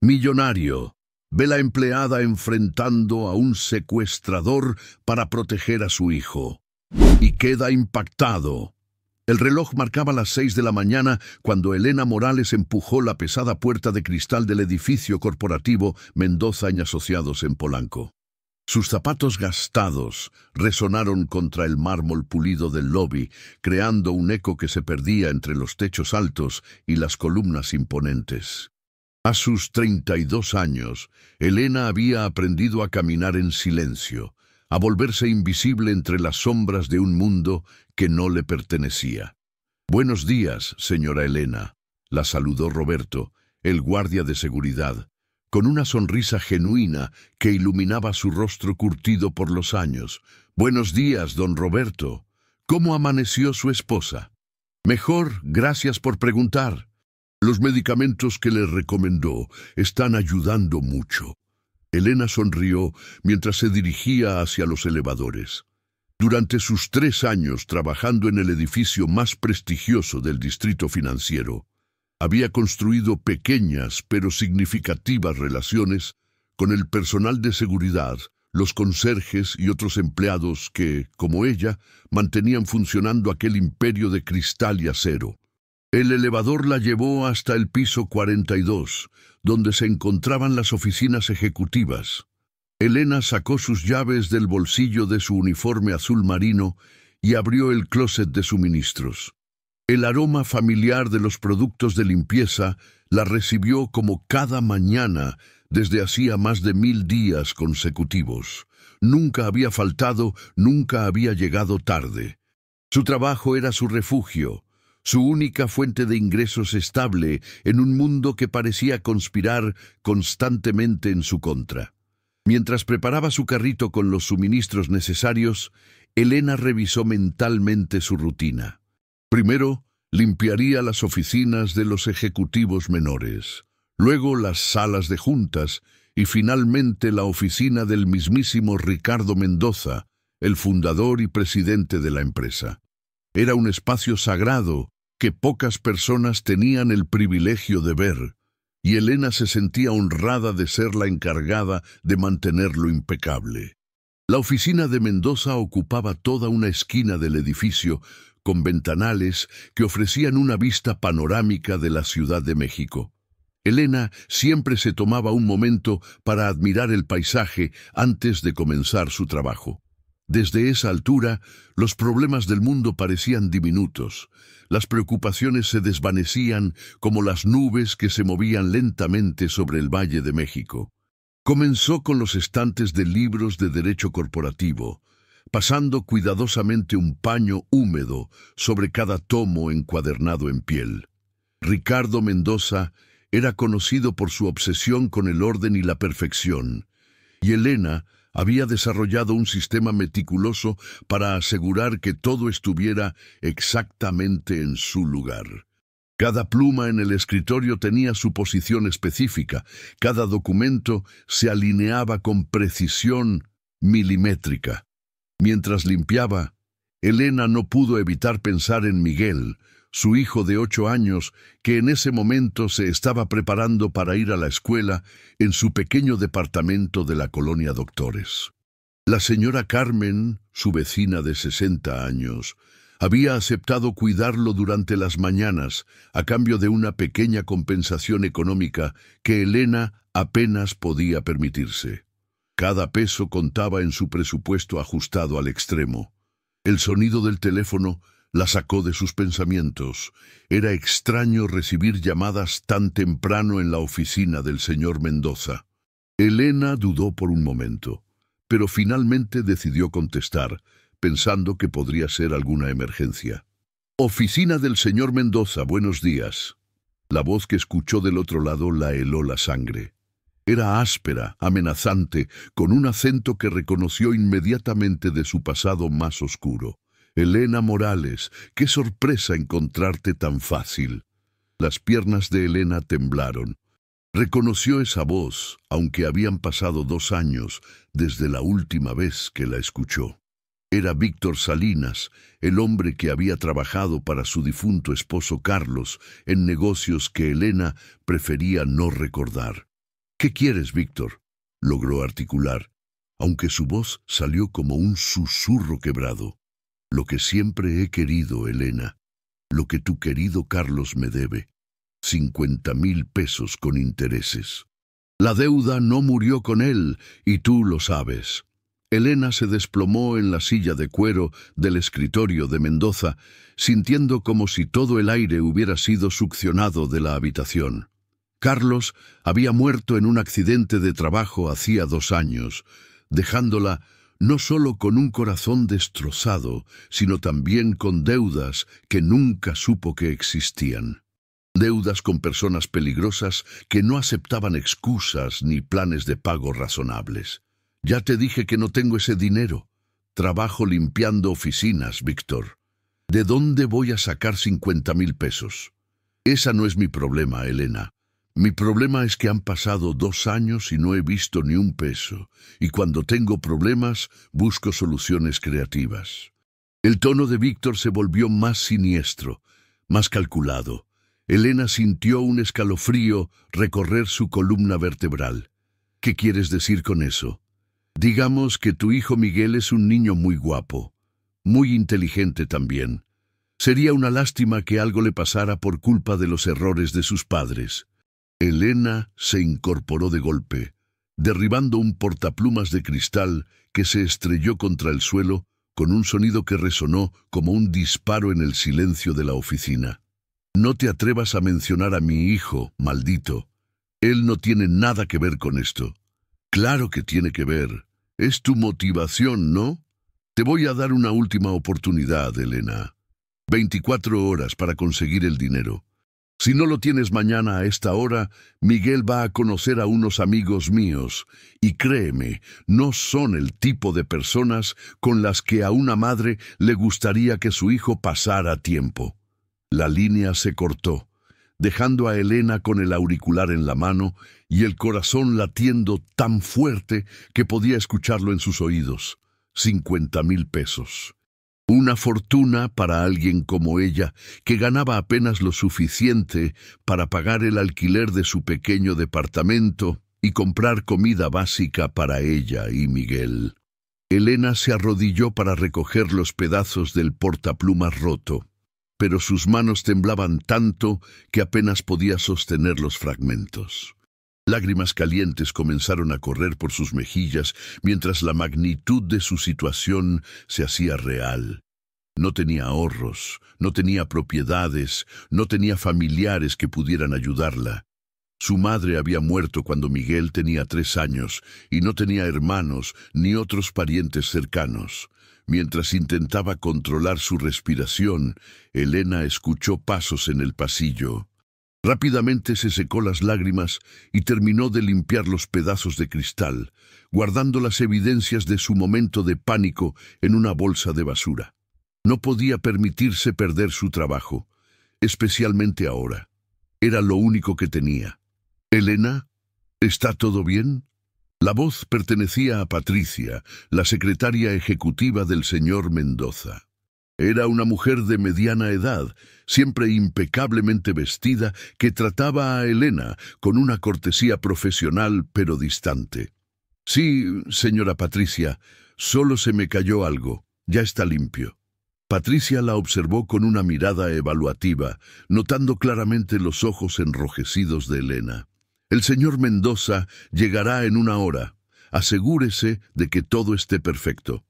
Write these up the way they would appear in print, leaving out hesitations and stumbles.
Millonario. Ve la empleada enfrentando a un secuestrador para proteger a su hijo. Y queda impactado. El reloj marcaba las 6 de la mañana cuando Elena Morales empujó la pesada puerta de cristal del edificio corporativo Mendoza y Asociados en Polanco. Sus zapatos gastados resonaron contra el mármol pulido del lobby, creando un eco que se perdía entre los techos altos y las columnas imponentes. A sus 32 años, Elena había aprendido a caminar en silencio, a volverse invisible entre las sombras de un mundo que no le pertenecía. «Buenos días, señora Elena», la saludó Roberto, el guardia de seguridad, con una sonrisa genuina que iluminaba su rostro curtido por los años. «Buenos días, don Roberto. ¿Cómo amaneció su esposa?» «Mejor, gracias por preguntar. Los medicamentos que le recomendó están ayudando mucho». Elena sonrió mientras se dirigía hacia los elevadores. Durante sus 3 años trabajando en el edificio más prestigioso del distrito financiero, había construido pequeñas pero significativas relaciones con el personal de seguridad, los conserjes y otros empleados que, como ella, mantenían funcionando aquel imperio de cristal y acero. El elevador la llevó hasta el piso 42, donde se encontraban las oficinas ejecutivas. Elena sacó sus llaves del bolsillo de su uniforme azul marino y abrió el closet de suministros. El aroma familiar de los productos de limpieza la recibió como cada mañana desde hacía más de 1000 días consecutivos. Nunca había faltado, nunca había llegado tarde. Su trabajo era su refugio, su única fuente de ingresos estable en un mundo que parecía conspirar constantemente en su contra. Mientras preparaba su carrito con los suministros necesarios, Elena revisó mentalmente su rutina. Primero, limpiaría las oficinas de los ejecutivos menores, luego las salas de juntas y finalmente la oficina del mismísimo Ricardo Mendoza, el fundador y presidente de la empresa. Era un espacio sagrado que pocas personas tenían el privilegio de ver, y Elena se sentía honrada de ser la encargada de mantenerlo impecable. La oficina de Mendoza ocupaba toda una esquina del edificio, con ventanales que ofrecían una vista panorámica de la Ciudad de México. Elena siempre se tomaba un momento para admirar el paisaje antes de comenzar su trabajo. Desde esa altura, los problemas del mundo parecían diminutos. Las preocupaciones se desvanecían como las nubes que se movían lentamente sobre el Valle de México. Comenzó con los estantes de libros de derecho corporativo, pasando cuidadosamente un paño húmedo sobre cada tomo encuadernado en piel. Ricardo Mendoza era conocido por su obsesión con el orden y la perfección, y Elena había desarrollado un sistema meticuloso para asegurar que todo estuviera exactamente en su lugar. Cada pluma en el escritorio tenía su posición específica, cada documento se alineaba con precisión milimétrica. Mientras limpiaba, Elena no pudo evitar pensar en Miguel, su hijo de 8 años, que en ese momento se estaba preparando para ir a la escuela en su pequeño departamento de la colonia Doctores. La señora Carmen, su vecina de 60 años, había aceptado cuidarlo durante las mañanas a cambio de una pequeña compensación económica que Elena apenas podía permitirse. Cada peso contaba en su presupuesto ajustado al extremo. El sonido del teléfono la sacó de sus pensamientos. Era extraño recibir llamadas tan temprano en la oficina del señor Mendoza. Elena dudó por un momento, pero finalmente decidió contestar, pensando que podría ser alguna emergencia. «Oficina del señor Mendoza, buenos días». La voz que escuchó del otro lado la heló la sangre. Era áspera, amenazante, con un acento que reconoció inmediatamente de su pasado más oscuro. «Elena Morales, qué sorpresa encontrarte tan fácil». Las piernas de Elena temblaron. Reconoció esa voz, aunque habían pasado 2 años desde la última vez que la escuchó. Era Víctor Salinas, el hombre que había trabajado para su difunto esposo Carlos en negocios que Elena prefería no recordar. ¿Qué quieres, Víctor? Logró articular, aunque su voz salió como un susurro quebrado. Lo que siempre he querido, Elena. Lo que tu querido Carlos me debe. 50,000 pesos con intereses. La deuda no murió con él, y tú lo sabes. Elena se desplomó en la silla de cuero del escritorio de Mendoza, sintiendo como si todo el aire hubiera sido succionado de la habitación. Carlos había muerto en un accidente de trabajo hacía 2 años, dejándola no solo con un corazón destrozado, sino también con deudas que nunca supo que existían. Deudas con personas peligrosas que no aceptaban excusas ni planes de pago razonables. Ya te dije que no tengo ese dinero. Trabajo limpiando oficinas, Víctor. ¿De dónde voy a sacar 50,000 pesos? Esa no es mi problema, Elena. Mi problema es que han pasado 2 años y no he visto ni un peso, y cuando tengo problemas busco soluciones creativas. El tono de Víctor se volvió más siniestro, más calculado. Elena sintió un escalofrío recorrer su columna vertebral. ¿Qué quieres decir con eso? Digamos que tu hijo Miguel es un niño muy guapo, muy inteligente también. Sería una lástima que algo le pasara por culpa de los errores de sus padres. Elena se incorporó de golpe, derribando un portaplumas de cristal que se estrelló contra el suelo con un sonido que resonó como un disparo en el silencio de la oficina. No te atrevas a mencionar a mi hijo, maldito. Él no tiene nada que ver con esto. Claro que tiene que ver. Es tu motivación, ¿no? Te voy a dar una última oportunidad, Elena. 24 horas para conseguir el dinero. Si no lo tienes mañana a esta hora, Miguel va a conocer a unos amigos míos, y créeme, no son el tipo de personas con las que a una madre le gustaría que su hijo pasara tiempo. La línea se cortó, dejando a Elena con el auricular en la mano y el corazón latiendo tan fuerte que podía escucharlo en sus oídos. 50,000 pesos. Una fortuna para alguien como ella, que ganaba apenas lo suficiente para pagar el alquiler de su pequeño departamento y comprar comida básica para ella y Miguel. Elena se arrodilló para recoger los pedazos del portaplumas roto, pero sus manos temblaban tanto que apenas podía sostener los fragmentos. Lágrimas calientes comenzaron a correr por sus mejillas mientras la magnitud de su situación se hacía real. No tenía ahorros, no tenía propiedades, no tenía familiares que pudieran ayudarla. Su madre había muerto cuando Miguel tenía 3 años y no tenía hermanos ni otros parientes cercanos. Mientras intentaba controlar su respiración, Elena escuchó pasos en el pasillo. Rápidamente se secó las lágrimas y terminó de limpiar los pedazos de cristal, guardando las evidencias de su momento de pánico en una bolsa de basura. No podía permitirse perder su trabajo, especialmente ahora. Era lo único que tenía. «Elena, ¿está todo bien?» La voz pertenecía a Patricia, la secretaria ejecutiva del señor Mendoza. Era una mujer de mediana edad, siempre impecablemente vestida, que trataba a Elena con una cortesía profesional pero distante. «Sí, señora Patricia, solo se me cayó algo. Ya está limpio». Patricia la observó con una mirada evaluativa, notando claramente los ojos enrojecidos de Elena. «El señor Mendoza llegará en 1 hora. Asegúrese de que todo esté perfecto».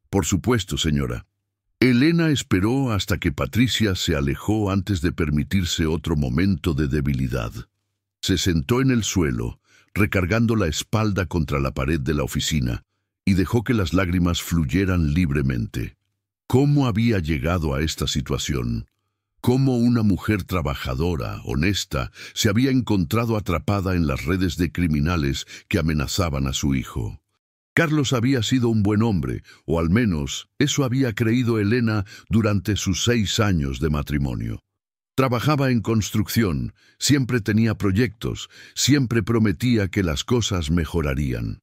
«Por supuesto, señora». Elena esperó hasta que Patricia se alejó antes de permitirse otro momento de debilidad. Se sentó en el suelo, recargando la espalda contra la pared de la oficina, y dejó que las lágrimas fluyeran libremente. ¿Cómo había llegado a esta situación? ¿Cómo una mujer trabajadora, honesta, se había encontrado atrapada en las redes de criminales que amenazaban a su hijo? Carlos había sido un buen hombre, o al menos eso había creído Elena durante sus 6 años de matrimonio. Trabajaba en construcción, siempre tenía proyectos, siempre prometía que las cosas mejorarían.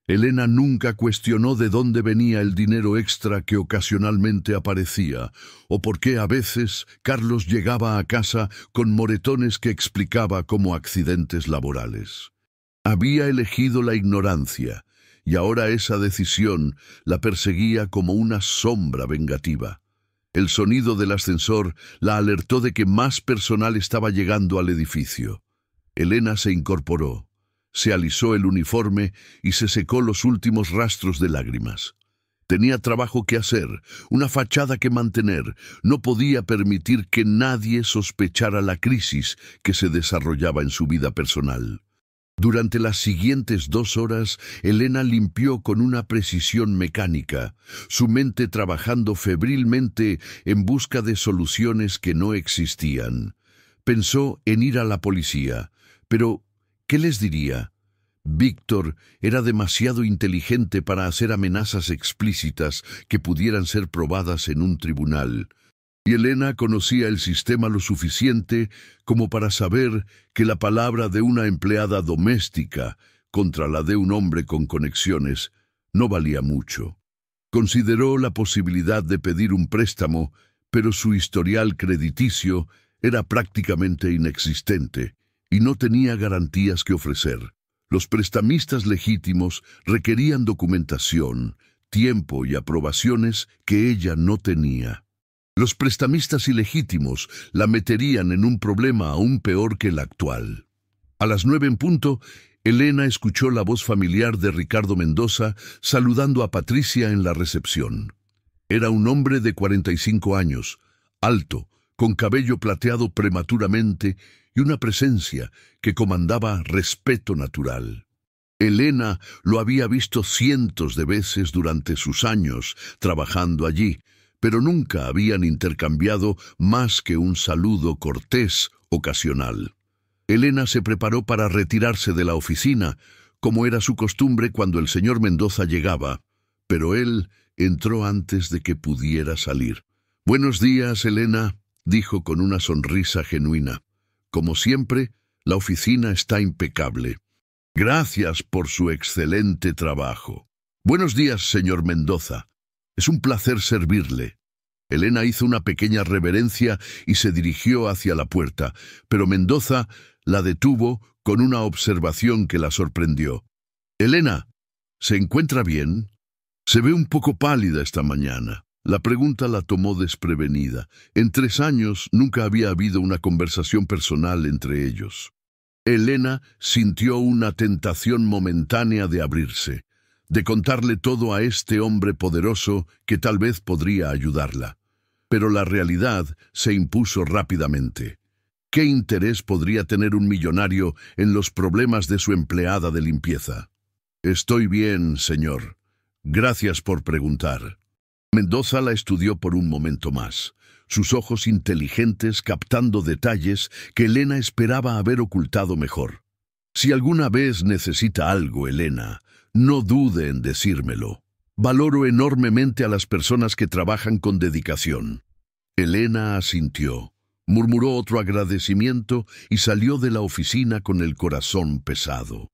Elena nunca cuestionó de dónde venía el dinero extra que ocasionalmente aparecía, o por qué a veces Carlos llegaba a casa con moretones que explicaba como accidentes laborales. Había elegido la ignorancia, y ahora esa decisión la perseguía como una sombra vengativa. El sonido del ascensor la alertó de que más personal estaba llegando al edificio. Elena se incorporó, se alisó el uniforme y se secó los últimos rastros de lágrimas. Tenía trabajo que hacer, una fachada que mantener. No podía permitir que nadie sospechara la crisis que se desarrollaba en su vida personal. Durante las siguientes 2 horas, Elena limpió con una precisión mecánica, su mente trabajando febrilmente en busca de soluciones que no existían. Pensó en ir a la policía, pero ¿qué les diría? Víctor era demasiado inteligente para hacer amenazas explícitas que pudieran ser probadas en un tribunal. Y Elena conocía el sistema lo suficiente como para saber que la palabra de una empleada doméstica contra la de un hombre con conexiones no valía mucho. Consideró la posibilidad de pedir un préstamo, pero su historial crediticio era prácticamente inexistente y no tenía garantías que ofrecer. Los prestamistas legítimos requerían documentación, tiempo y aprobaciones que ella no tenía. Los prestamistas ilegítimos la meterían en un problema aún peor que el actual. A las 9 en punto, Elena escuchó la voz familiar de Ricardo Mendoza saludando a Patricia en la recepción. Era un hombre de 45 años, alto, con cabello plateado prematuramente y una presencia que comandaba respeto natural. Elena lo había visto cientos de veces durante sus años trabajando allí, pero nunca habían intercambiado más que un saludo cortés ocasional. Elena se preparó para retirarse de la oficina, como era su costumbre cuando el señor Mendoza llegaba, pero él entró antes de que pudiera salir. «Buenos días, Elena», dijo con una sonrisa genuina. «Como siempre, la oficina está impecable. Gracias por su excelente trabajo». «Buenos días, señor Mendoza. Es un placer servirle». Elena hizo una pequeña reverencia y se dirigió hacia la puerta, pero Mendoza la detuvo con una observación que la sorprendió. «Elena, ¿se encuentra bien? Se ve un poco pálida esta mañana». La pregunta la tomó desprevenida. En 3 años nunca había habido una conversación personal entre ellos. Elena sintió una tentación momentánea de abrirse, de contarle todo a este hombre poderoso que tal vez podría ayudarla. Pero la realidad se impuso rápidamente. ¿Qué interés podría tener un millonario en los problemas de su empleada de limpieza? «Estoy bien, señor. Gracias por preguntar». Mendoza la estudió por un momento más, sus ojos inteligentes captando detalles que Elena esperaba haber ocultado mejor. «Si alguna vez necesita algo, Elena, no dude en decírmelo. Valoro enormemente a las personas que trabajan con dedicación». Elena asintió, murmuró otro agradecimiento y salió de la oficina con el corazón pesado.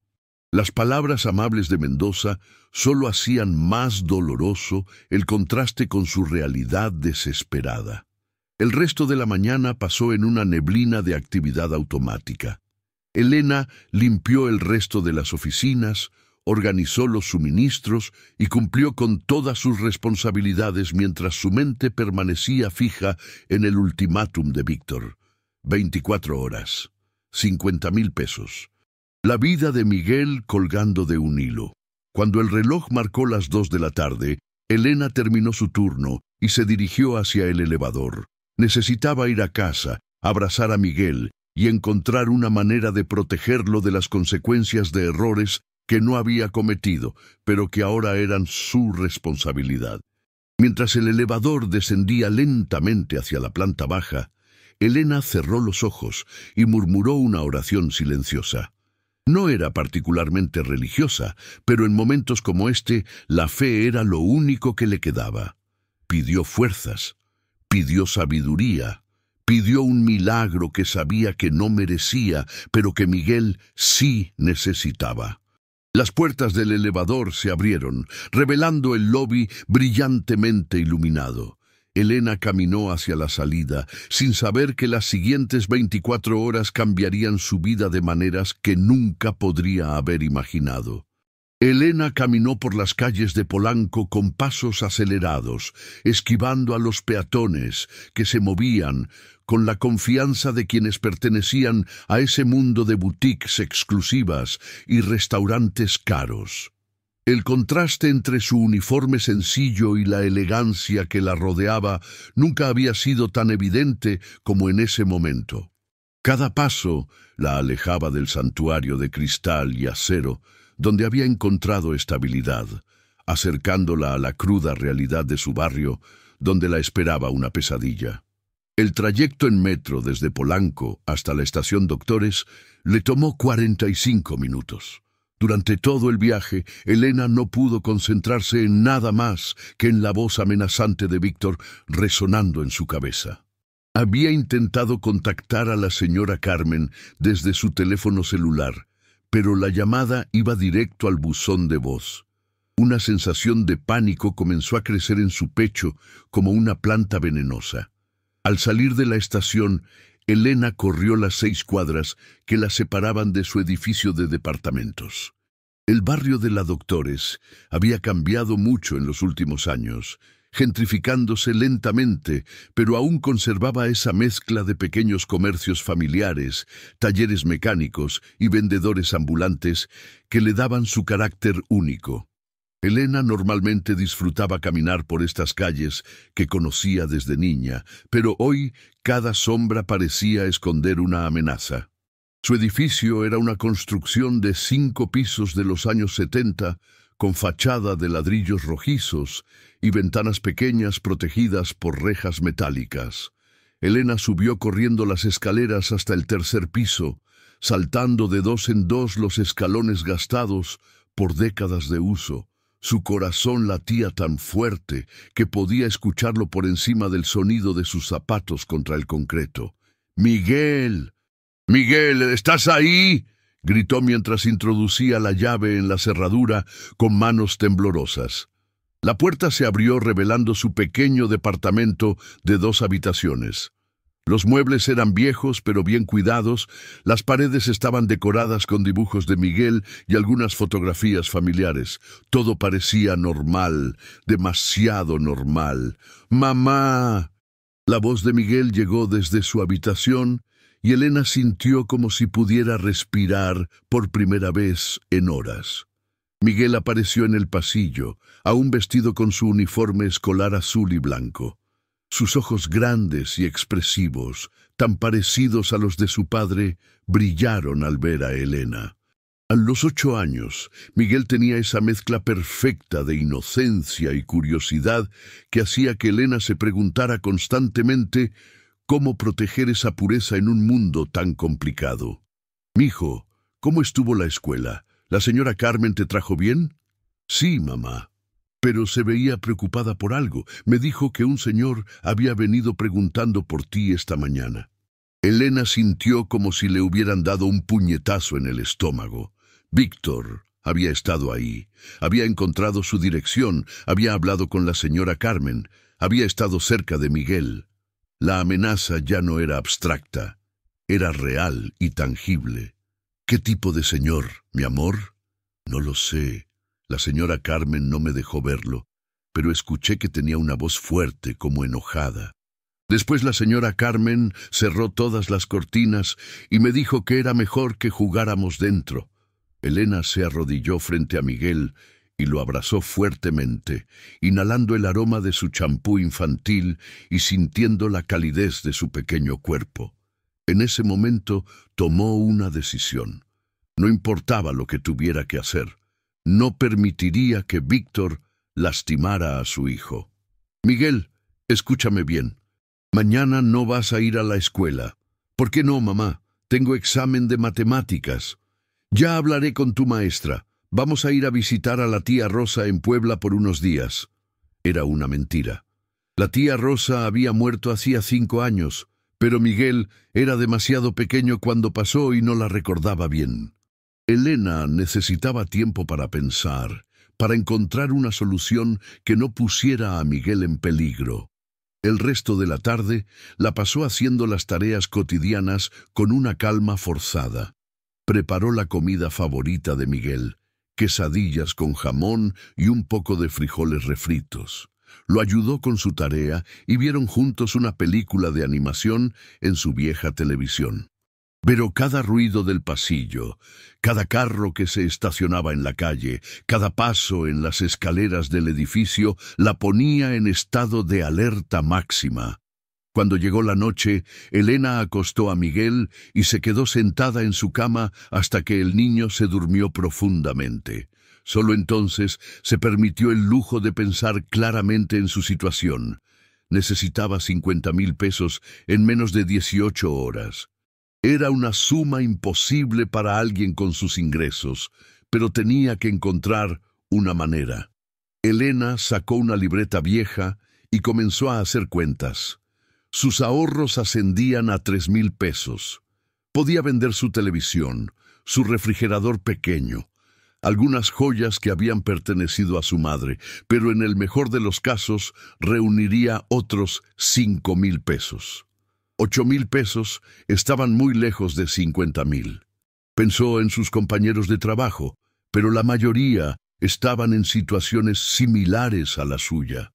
Las palabras amables de Mendoza solo hacían más doloroso el contraste con su realidad desesperada. El resto de la mañana pasó en una neblina de actividad automática. Elena limpió el resto de las oficinas, organizó los suministros y cumplió con todas sus responsabilidades mientras su mente permanecía fija en el ultimátum de Víctor. 24 horas, 50,000 pesos. La vida de Miguel colgando de un hilo. Cuando el reloj marcó las 2 de la tarde, Elena terminó su turno y se dirigió hacia el elevador. Necesitaba ir a casa, abrazar a Miguel y encontrar una manera de protegerlo de las consecuencias de errores que no había cometido, pero que ahora eran su responsabilidad. Mientras el elevador descendía lentamente hacia la planta baja, Elena cerró los ojos y murmuró una oración silenciosa. No era particularmente religiosa, pero en momentos como este, la fe era lo único que le quedaba. Pidió fuerzas, pidió sabiduría, pidió un milagro que sabía que no merecía, pero que Miguel sí necesitaba. Las puertas del elevador se abrieron, revelando el lobby brillantemente iluminado. Elena caminó hacia la salida, sin saber que las siguientes 24 horas cambiarían su vida de maneras que nunca podría haber imaginado. Elena caminó por las calles de Polanco con pasos acelerados, esquivando a los peatones que se movían con la confianza de quienes pertenecían a ese mundo de boutiques exclusivas y restaurantes caros. El contraste entre su uniforme sencillo y la elegancia que la rodeaba nunca había sido tan evidente como en ese momento. Cada paso la alejaba del santuario de cristal y acero, donde había encontrado estabilidad, acercándola a la cruda realidad de su barrio, donde la esperaba una pesadilla. El trayecto en metro desde Polanco hasta la estación Doctores le tomó 45 minutos. Durante todo el viaje, Elena no pudo concentrarse en nada más que en la voz amenazante de Víctor resonando en su cabeza. Había intentado contactar a la señora Carmen desde su teléfono celular, pero la llamada iba directo al buzón de voz. Una sensación de pánico comenzó a crecer en su pecho como una planta venenosa. Al salir de la estación, Elena corrió las 6 cuadras que la separaban de su edificio de departamentos. El barrio de la Doctores había cambiado mucho en los últimos años, gentrificándose lentamente, pero aún conservaba esa mezcla de pequeños comercios familiares, talleres mecánicos y vendedores ambulantes que le daban su carácter único. Elena normalmente disfrutaba caminar por estas calles que conocía desde niña, pero hoy cada sombra parecía esconder una amenaza. Su edificio era una construcción de 5 pisos de los años 70, con fachada de ladrillos rojizos y ventanas pequeñas protegidas por rejas metálicas. Elena subió corriendo las escaleras hasta el 3er piso, saltando de 2 en 2 los escalones gastados por décadas de uso. Su corazón latía tan fuerte que podía escucharlo por encima del sonido de sus zapatos contra el concreto. ¡Miguel! ¡Miguel! ¿Estás ahí?, gritó mientras introducía la llave en la cerradura con manos temblorosas. La puerta se abrió revelando su pequeño departamento de 2 habitaciones. Los muebles eran viejos pero bien cuidados, las paredes estaban decoradas con dibujos de Miguel y algunas fotografías familiares. Todo parecía normal, demasiado normal. ¡Mamá! La voz de Miguel llegó desde su habitación y Elena sintió como si pudiera respirar por primera vez en horas. Miguel apareció en el pasillo, aún vestido con su uniforme escolar azul y blanco. Sus ojos grandes y expresivos, tan parecidos a los de su padre, brillaron al ver a Elena. A los 8 años, Miguel tenía esa mezcla perfecta de inocencia y curiosidad que hacía que Elena se preguntara constantemente cómo proteger esa pureza en un mundo tan complicado. «Mijo, ¿cómo estuvo la escuela? ¿La señora Carmen te trajo bien?» «Sí, mamá. Pero se veía preocupada por algo. Me dijo que un señor había venido preguntando por ti esta mañana». Elena sintió como si le hubieran dado un puñetazo en el estómago. Víctor había estado ahí, había encontrado su dirección, había hablado con la señora Carmen, había estado cerca de Miguel. La amenaza ya no era abstracta, era real y tangible. «¿Qué tipo de señor, mi amor?» «No lo sé. La señora Carmen no me dejó verlo, pero escuché que tenía una voz fuerte, como enojada. Después la señora Carmen cerró todas las cortinas y me dijo que era mejor que jugáramos dentro». Elena se arrodilló frente a Miguel y lo abrazó fuertemente, inhalando el aroma de su champú infantil y sintiendo la calidez de su pequeño cuerpo. En ese momento tomó una decisión. No importaba lo que tuviera que hacer. No permitiría que Víctor lastimara a su hijo. «Miguel, escúchame bien. Mañana no vas a ir a la escuela». «¿Por qué no, mamá? Tengo examen de matemáticas». «Ya hablaré con tu maestra. Vamos a ir a visitar a la tía Rosa en Puebla por unos días». Era una mentira. La tía Rosa había muerto hacía 5 años, pero Miguel era demasiado pequeño cuando pasó y no la recordaba bien. Elena necesitaba tiempo para pensar, para encontrar una solución que no pusiera a Miguel en peligro. El resto de la tarde la pasó haciendo las tareas cotidianas con una calma forzada. Preparó la comida favorita de Miguel, quesadillas con jamón y un poco de frijoles refritos. Lo ayudó con su tarea y vieron juntos una película de animación en su vieja televisión. Pero cada ruido del pasillo, cada carro que se estacionaba en la calle, cada paso en las escaleras del edificio la ponía en estado de alerta máxima. Cuando llegó la noche, Elena acostó a Miguel y se quedó sentada en su cama hasta que el niño se durmió profundamente. Solo entonces se permitió el lujo de pensar claramente en su situación. Necesitaba 50,000 pesos en menos de 18 horas. Era una suma imposible para alguien con sus ingresos, pero tenía que encontrar una manera. Elena sacó una libreta vieja y comenzó a hacer cuentas. Sus ahorros ascendían a 3,000 pesos. Podía vender su televisión, su refrigerador pequeño, algunas joyas que habían pertenecido a su madre, pero en el mejor de los casos reuniría otros 5,000 pesos. 8,000 pesos estaban muy lejos de 50,000. Pensó en sus compañeros de trabajo, pero la mayoría estaban en situaciones similares a la suya.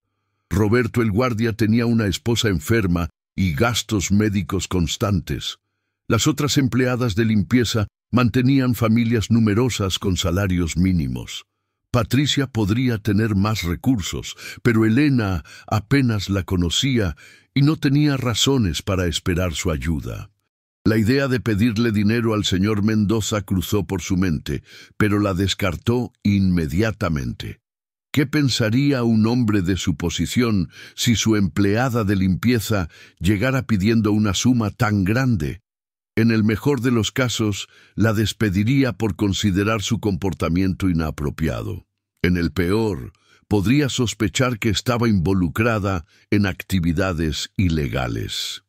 Roberto el guardia tenía una esposa enferma y gastos médicos constantes. Las otras empleadas de limpieza mantenían familias numerosas con salarios mínimos. Patricia podría tener más recursos, pero Elena apenas la conocía y no tenía razones para esperar su ayuda. La idea de pedirle dinero al señor Mendoza cruzó por su mente, pero la descartó inmediatamente. ¿Qué pensaría un hombre de su posición si su empleada de limpieza llegara pidiendo una suma tan grande? En el mejor de los casos, la despediría por considerar su comportamiento inapropiado. En el peor, podría sospechar que estaba involucrada en actividades ilegales.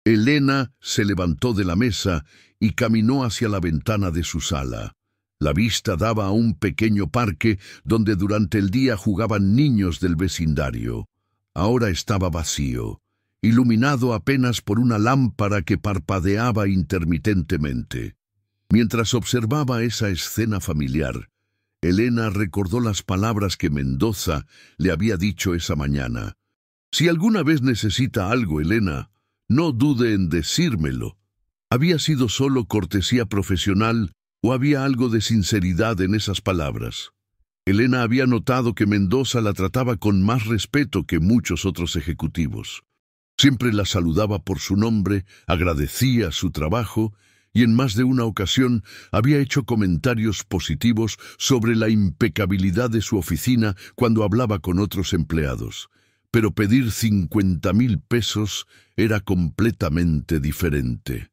Elena se levantó de la mesa y caminó hacia la ventana de su sala. La vista daba a un pequeño parque donde durante el día jugaban niños del vecindario. Ahora estaba vacío, iluminado apenas por una lámpara que parpadeaba intermitentemente. Mientras observaba esa escena familiar, Elena recordó las palabras que Mendoza le había dicho esa mañana. «Si alguna vez necesita algo, Elena, no dude en decírmelo». ¿Había sido solo cortesía profesional o había algo de sinceridad en esas palabras? Elena había notado que Mendoza la trataba con más respeto que muchos otros ejecutivos. Siempre la saludaba por su nombre, agradecía su trabajo y en más de una ocasión había hecho comentarios positivos sobre la impecabilidad de su oficina cuando hablaba con otros empleados. Pero pedir 50,000 pesos era completamente diferente.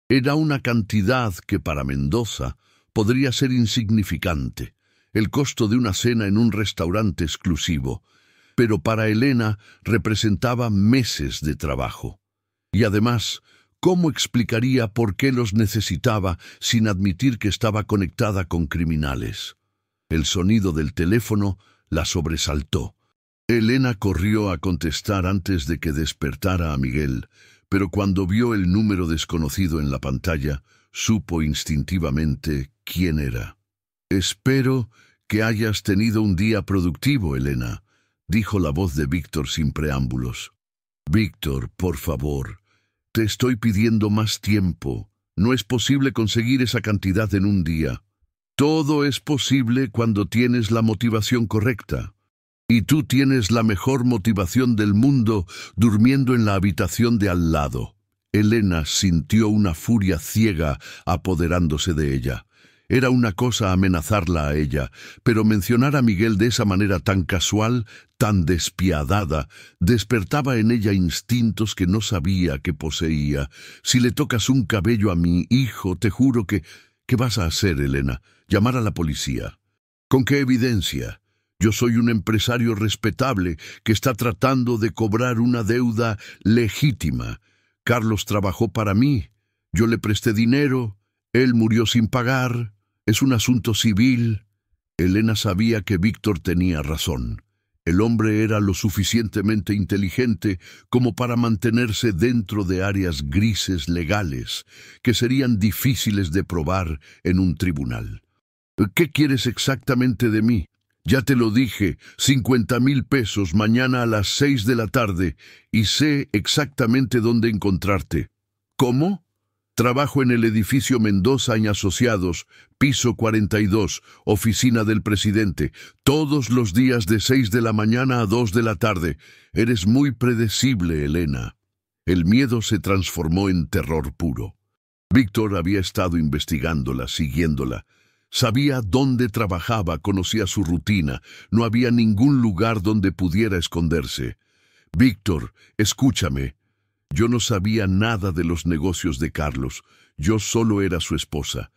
Era una cantidad que para Mendoza podría ser insignificante, el costo de una cena en un restaurante exclusivo, pero para Elena representaba meses de trabajo. Y además, ¿cómo explicaría por qué los necesitaba sin admitir que estaba conectada con criminales? El sonido del teléfono la sobresaltó. Elena corrió a contestar antes de que despertara a Miguel, pero cuando vio el número desconocido en la pantalla, supo instintivamente quién era. «Espero que hayas tenido un día productivo, Elena», dijo la voz de Víctor sin preámbulos. «Víctor, por favor, te estoy pidiendo más tiempo. No es posible conseguir esa cantidad en un día. Todo es posible cuando tienes la motivación correcta. Y tú tienes la mejor motivación del mundo durmiendo en la habitación de al lado». Elena sintió una furia ciega apoderándose de ella. Era una cosa amenazarla a ella, pero mencionar a Miguel de esa manera tan casual, tan despiadada, despertaba en ella instintos que no sabía que poseía. «Si le tocas un cabello a mi hijo, te juro que... ¿Qué vas a hacer, Elena? ¿Llamar a la policía? ¿Con qué evidencia? Yo soy un empresario respetable que está tratando de cobrar una deuda legítima. Carlos trabajó para mí. Yo le presté dinero. Él murió sin pagar. Es un asunto civil». Elena sabía que Víctor tenía razón. El hombre era lo suficientemente inteligente como para mantenerse dentro de áreas grises legales que serían difíciles de probar en un tribunal. ¿Qué quieres exactamente de mí? Ya te lo dije, 50,000 pesos mañana a las 6 de la tarde y sé exactamente dónde encontrarte. ¿Cómo? Trabajo en el edificio Mendoza y Asociados, piso 42, oficina del presidente, todos los días de 6 de la mañana a 2 de la tarde. Eres muy predecible, Elena. El miedo se transformó en terror puro. Víctor había estado investigándola, siguiéndola. Sabía dónde trabajaba, conocía su rutina. No había ningún lugar donde pudiera esconderse. Víctor, escúchame. Yo no sabía nada de los negocios de Carlos. Yo solo era su esposa.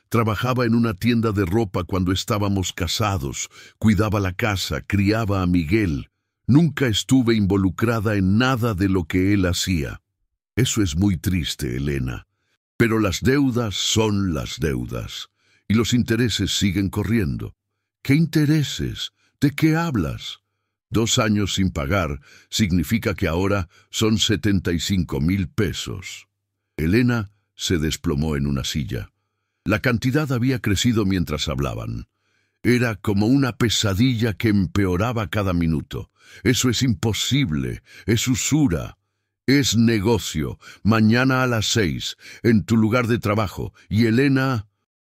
Trabajaba en una tienda de ropa cuando estábamos casados. Cuidaba la casa, criaba a Miguel. Nunca estuve involucrada en nada de lo que él hacía. Eso es muy triste, Elena. Pero las deudas son las deudas. Y los intereses siguen corriendo. ¿Qué intereses? ¿De qué hablas? 2 años sin pagar significa que ahora son 75,000 pesos. Elena se desplomó en una silla. La cantidad había crecido mientras hablaban. Era como una pesadilla que empeoraba cada minuto. Eso es imposible, es usura. Es negocio. Mañana a las 6, en tu lugar de trabajo. Y Elena,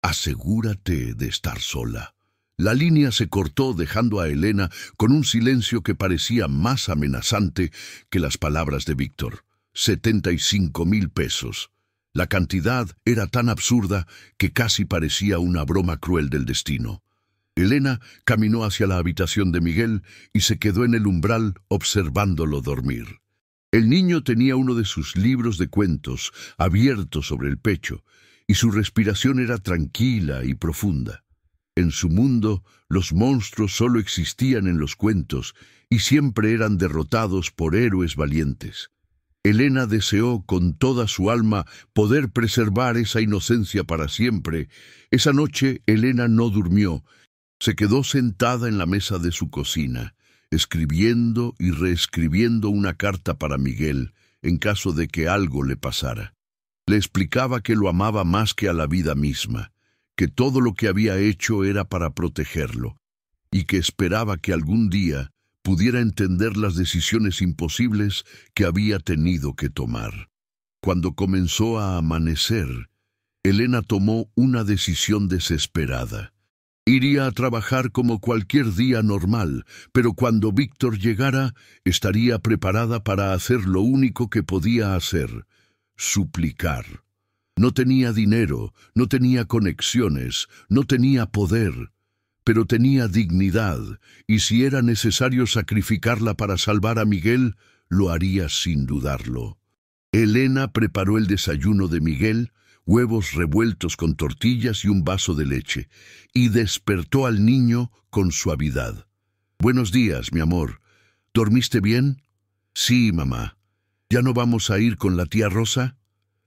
asegúrate de estar sola. La línea se cortó dejando a Elena con un silencio que parecía más amenazante que las palabras de Víctor. 75,000 pesos. La cantidad era tan absurda que casi parecía una broma cruel del destino. Elena caminó hacia la habitación de Miguel y se quedó en el umbral observándolo dormir. El niño tenía uno de sus libros de cuentos abierto sobre el pecho y su respiración era tranquila y profunda. En su mundo, los monstruos solo existían en los cuentos y siempre eran derrotados por héroes valientes. Elena deseó con toda su alma poder preservar esa inocencia para siempre. Esa noche Elena no durmió. Se quedó sentada en la mesa de su cocina, escribiendo y reescribiendo una carta para Miguel en caso de que algo le pasara. Le explicaba que lo amaba más que a la vida misma, que todo lo que había hecho era para protegerlo, y que esperaba que algún día pudiera entender las decisiones imposibles que había tenido que tomar. Cuando comenzó a amanecer, Elena tomó una decisión desesperada. Iría a trabajar como cualquier día normal, pero cuando Víctor llegara, estaría preparada para hacer lo único que podía hacer: suplicar. No tenía dinero, no tenía conexiones, no tenía poder, pero tenía dignidad, y si era necesario sacrificarla para salvar a Miguel, lo haría sin dudarlo. Elena preparó el desayuno de Miguel, huevos revueltos con tortillas y un vaso de leche, y despertó al niño con suavidad. «Buenos días, mi amor. ¿Dormiste bien?» «Sí, mamá. ¿Ya no vamos a ir con la tía Rosa?»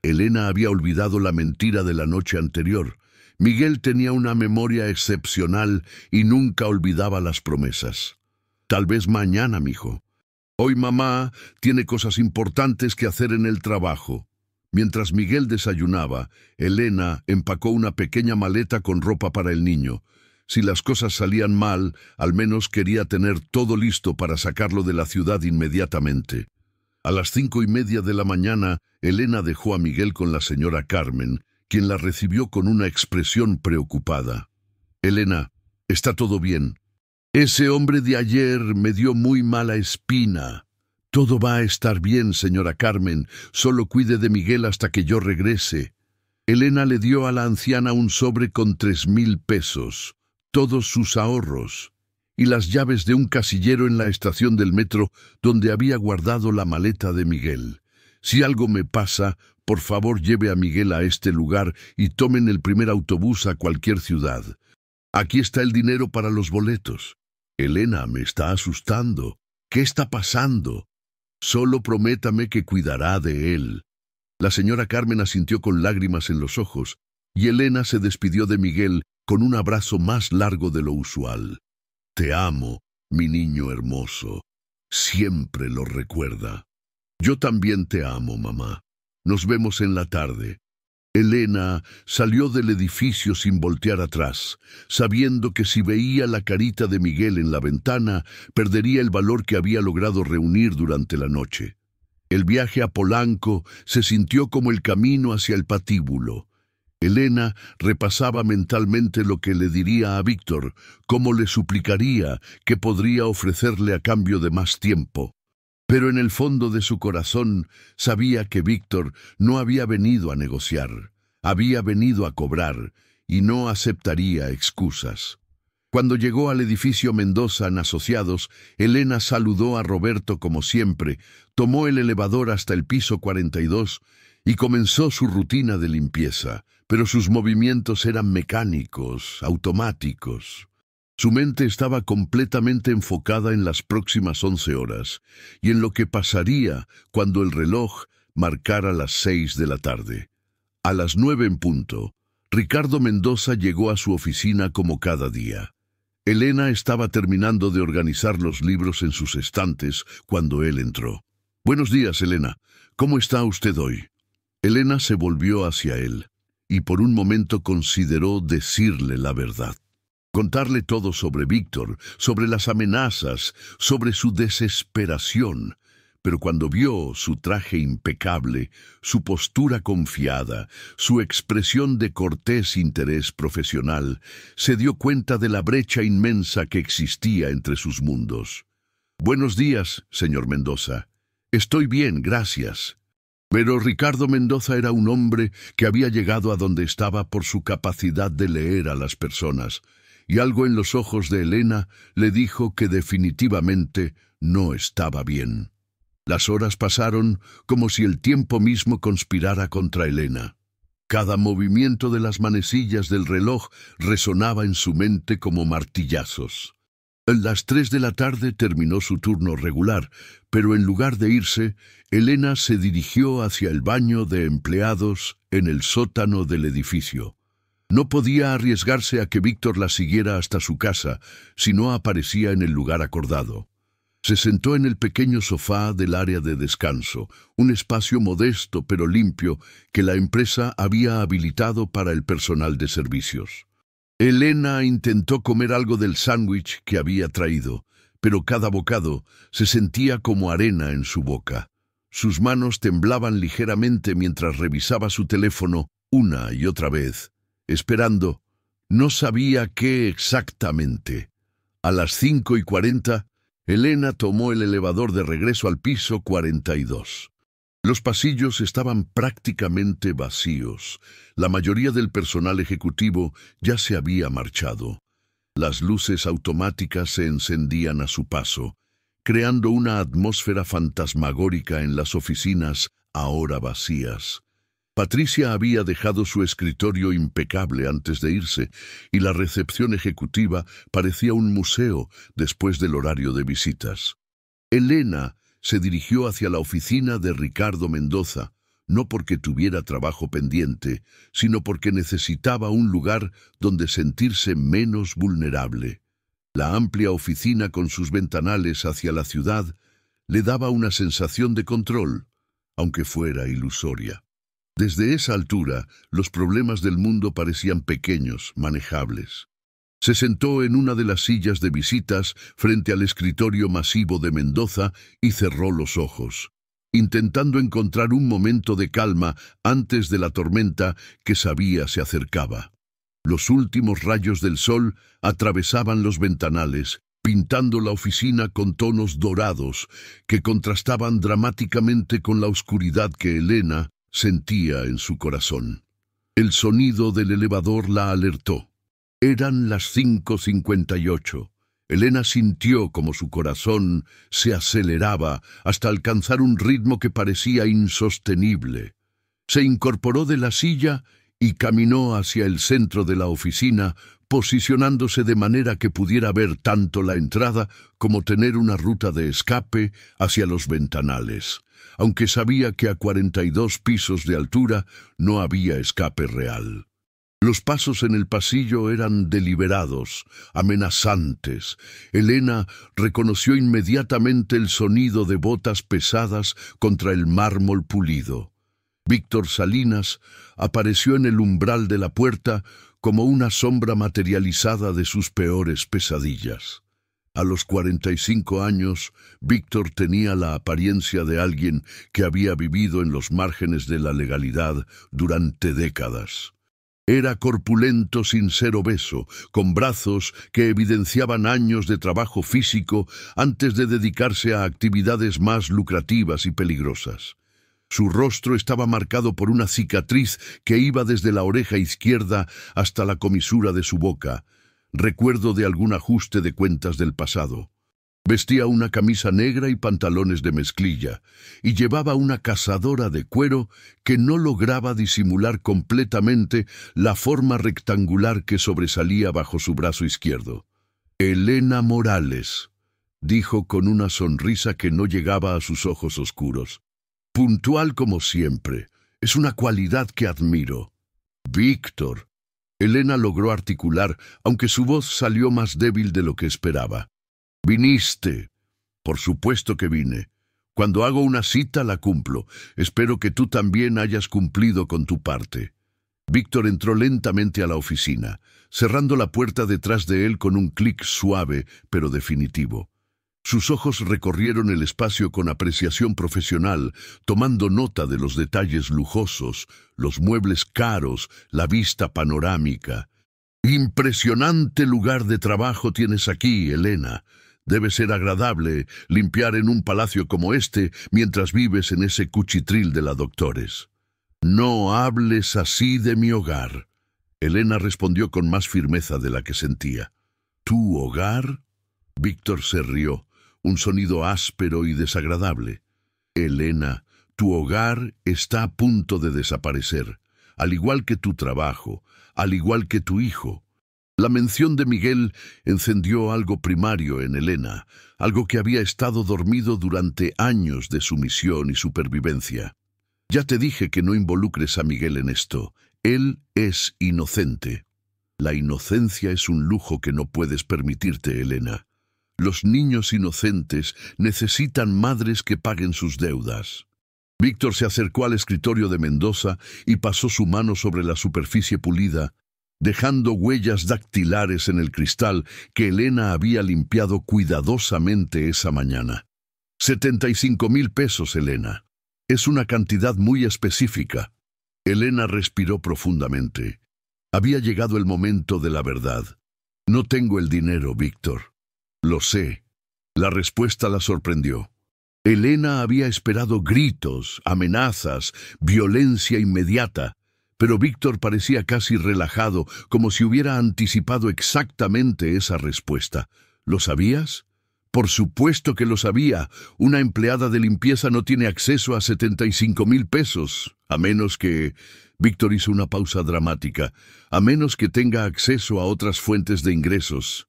Elena había olvidado la mentira de la noche anterior. Miguel tenía una memoria excepcional y nunca olvidaba las promesas. «Tal vez mañana, mijo. Hoy mamá tiene cosas importantes que hacer en el trabajo». Mientras Miguel desayunaba, Elena empacó una pequeña maleta con ropa para el niño. Si las cosas salían mal, al menos quería tener todo listo para sacarlo de la ciudad inmediatamente. A las 5:30 de la mañana, Elena dejó a Miguel con la señora Carmen, quien la recibió con una expresión preocupada. «Elena, ¿está todo bien?» «Ese hombre de ayer me dio muy mala espina». «Todo va a estar bien, señora Carmen. Solo cuide de Miguel hasta que yo regrese». Elena le dio a la anciana un sobre con 3,000 pesos, todos sus ahorros, y las llaves de un casillero en la estación del metro donde había guardado la maleta de Miguel. «Si algo me pasa, por favor lleve a Miguel a este lugar y tomen el primer autobús a cualquier ciudad. Aquí está el dinero para los boletos». «Elena, me está asustando. ¿Qué está pasando?» «Solo prométame que cuidará de él». La señora Carmen asintió con lágrimas en los ojos, y Elena se despidió de Miguel con un abrazo más largo de lo usual. «Te amo. Mi niño hermoso, siempre lo recuerda. Yo también te amo, mamá. Nos vemos en la tarde. Elena salió del edificio sin voltear atrás, sabiendo que si veía la carita de Miguel en la ventana, perdería el valor que había logrado reunir durante la noche. El viaje a Polanco se sintió como el camino hacia el patíbulo. Elena repasaba mentalmente lo que le diría a Víctor, cómo le suplicaría, qué podría ofrecerle a cambio de más tiempo. Pero en el fondo de su corazón sabía que Víctor no había venido a negociar, había venido a cobrar y no aceptaría excusas. Cuando llegó al edificio Mendoza en Asociados, Elena saludó a Roberto como siempre, tomó el elevador hasta el piso 42 y comenzó su rutina de limpieza, pero sus movimientos eran mecánicos, automáticos. Su mente estaba completamente enfocada en las próximas 11 horas y en lo que pasaría cuando el reloj marcara las 6 de la tarde. A las 9 en punto, Ricardo Mendoza llegó a su oficina como cada día. Elena estaba terminando de organizar los libros en sus estantes cuando él entró. «Buenos días, Elena. ¿Cómo está usted hoy?» Elena se volvió hacia él y por un momento consideró decirle la verdad. Contarle todo sobre Víctor, sobre las amenazas, sobre su desesperación. Pero cuando vio su traje impecable, su postura confiada, su expresión de cortés interés profesional, se dio cuenta de la brecha inmensa que existía entre sus mundos. «Buenos días, señor Mendoza. Estoy bien, gracias». Pero Ricardo Mendoza era un hombre que había llegado a donde estaba por su capacidad de leer a las personas, y algo en los ojos de Elena le dijo que definitivamente no estaba bien. Las horas pasaron como si el tiempo mismo conspirara contra Elena. Cada movimiento de las manecillas del reloj resonaba en su mente como martillazos. A las 3 de la tarde terminó su turno regular, pero en lugar de irse, Elena se dirigió hacia el baño de empleados en el sótano del edificio. No podía arriesgarse a que Víctor la siguiera hasta su casa si no aparecía en el lugar acordado. Se sentó en el pequeño sofá del área de descanso, un espacio modesto pero limpio que la empresa había habilitado para el personal de servicios. Elena intentó comer algo del sándwich que había traído, pero cada bocado se sentía como arena en su boca. Sus manos temblaban ligeramente mientras revisaba su teléfono una y otra vez, esperando. No sabía qué exactamente. A las 5:40, Elena tomó el elevador de regreso al piso 42. Los pasillos estaban prácticamente vacíos. La mayoría del personal ejecutivo ya se había marchado. Las luces automáticas se encendían a su paso, creando una atmósfera fantasmagórica en las oficinas ahora vacías. Patricia había dejado su escritorio impecable antes de irse, y la recepción ejecutiva parecía un museo después del horario de visitas. Elena se dirigió hacia la oficina de Ricardo Mendoza, no porque tuviera trabajo pendiente, sino porque necesitaba un lugar donde sentirse menos vulnerable. La amplia oficina con sus ventanales hacia la ciudad le daba una sensación de control, aunque fuera ilusoria. Desde esa altura, los problemas del mundo parecían pequeños, manejables. Se sentó en una de las sillas de visitas frente al escritorio masivo de Mendoza y cerró los ojos, intentando encontrar un momento de calma antes de la tormenta que sabía se acercaba. Los últimos rayos del sol atravesaban los ventanales, pintando la oficina con tonos dorados que contrastaban dramáticamente con la oscuridad que Elena sentía en su corazón. El sonido del elevador la alertó. Eran las 5:58. Elena sintió como su corazón se aceleraba hasta alcanzar un ritmo que parecía insostenible. Se incorporó de la silla y caminó hacia el centro de la oficina, posicionándose de manera que pudiera ver tanto la entrada como tener una ruta de escape hacia los ventanales, aunque sabía que a 42 pisos de altura no había escape real. Los pasos en el pasillo eran deliberados, amenazantes. Elena reconoció inmediatamente el sonido de botas pesadas contra el mármol pulido. Víctor Salinas apareció en el umbral de la puerta como una sombra materializada de sus peores pesadillas. A los 45 años, Víctor tenía la apariencia de alguien que había vivido en los márgenes de la legalidad durante décadas. Era corpulento sin ser obeso, con brazos que evidenciaban años de trabajo físico antes de dedicarse a actividades más lucrativas y peligrosas. Su rostro estaba marcado por una cicatriz que iba desde la oreja izquierda hasta la comisura de su boca, recuerdo de algún ajuste de cuentas del pasado. Vestía una camisa negra y pantalones de mezclilla, y llevaba una cazadora de cuero que no lograba disimular completamente la forma rectangular que sobresalía bajo su brazo izquierdo. «Elena Morales», dijo con una sonrisa que no llegaba a sus ojos oscuros. «Puntual como siempre. Es una cualidad que admiro». «Víctor». Elena logró articular, aunque su voz salió más débil de lo que esperaba. «Viniste». «Por supuesto que vine. Cuando hago una cita la cumplo. Espero que tú también hayas cumplido con tu parte». Víctor entró lentamente a la oficina, cerrando la puerta detrás de él con un clic suave pero definitivo. Sus ojos recorrieron el espacio con apreciación profesional, tomando nota de los detalles lujosos, los muebles caros, la vista panorámica. «Impresionante lugar de trabajo tienes aquí, Elena. Debe ser agradable limpiar en un palacio como este mientras vives en ese cuchitril de la Doctores». «No hables así de mi hogar», Elena respondió con más firmeza de la que sentía. «¿Tu hogar?» Víctor se rió, un sonido áspero y desagradable. «Elena, tu hogar está a punto de desaparecer, al igual que tu trabajo, al igual que tu hijo». La mención de Miguel encendió algo primario en Elena, algo que había estado dormido durante años de sumisión y supervivencia. «Ya te dije que no involucres a Miguel en esto. Él es inocente». «La inocencia es un lujo que no puedes permitirte, Elena. Los niños inocentes necesitan madres que paguen sus deudas». Víctor se acercó al escritorio de Mendoza y pasó su mano sobre la superficie pulida, dejando huellas dactilares en el cristal que Elena había limpiado cuidadosamente esa mañana. 75,000 pesos, Elena. Es una cantidad muy específica. Elena respiró profundamente. Había llegado el momento de la verdad. «No tengo el dinero, Víctor». «Lo sé». La respuesta la sorprendió. Elena había esperado gritos, amenazas, violencia inmediata, pero Víctor parecía casi relajado, como si hubiera anticipado exactamente esa respuesta. «¿Lo sabías?» «Por supuesto que lo sabía. Una empleada de limpieza no tiene acceso a 75,000 pesos, a menos que...» Víctor hizo una pausa dramática. «A menos que tenga acceso a otras fuentes de ingresos».